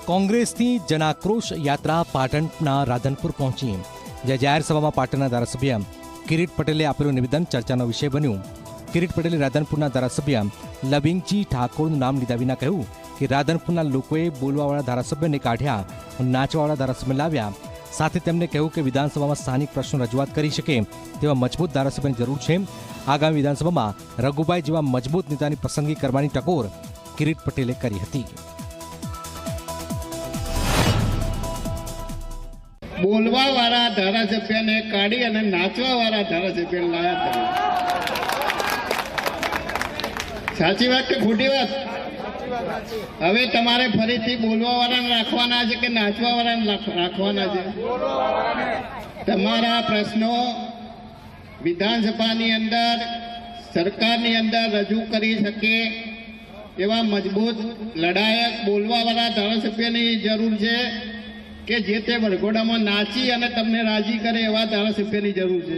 કોંગ્રેસની જનાક્રોશ યાત્રા પાટણના રાધનપુર પહોંચી, જ્યાં જાહેર સભામાં પાટણના ધારાસભ્ય કિરીટ પટેલે આપેલું નિવેદન ચર્ચાનો વિષય બન્યું. કિરીટ પટેલે રાધનપુરના ધારાસભ્ય લવિંગજી ઠાકોરનું નામ લીધા વિના કહ્યું કે રાધનપુરના લોકોએ બોલવાવાળા ધારાસભ્યને કાઢ્યા, નાચવાવાળા ધારાસભ્ય લાવ્યા. સાથે તેમણે કહ્યું કે વિધાનસભામાં સ્થાનિક પ્રશ્નો રજૂઆત કરી શકે તેવા મજબૂત ધારાસભ્યની જરૂર છે. આગામી વિધાનસભામાં રઘુભાઈ જેવા મજબૂત નેતાની પસંદગી કરવાની ટકોર કિરીટ પટેલે કરી હતી. બોલવા વાળા ધારાસભ્યને કાઢી અને નાચવા વાળા ધારાસભ્ય લાયા તમે. સાચી વાત કે ખોટી વાત? હવે તમારે ફરીથી બોલવા વાળાને રાખવાના છે કે નાચવા વાળાને રાખવાના છે? તમારા પ્રશ્નો વિધાનસભાની અંદર, સરકારની અંદર રજૂ કરી શકે એવા મજબૂત લડાયક બોલવા વાળા ધારાસભ્યની જરૂર છે કે જે તે વરઘોડામાં નાચી અને તમને રાજી કરે એવા ધારાસભ્યની જરૂર છે.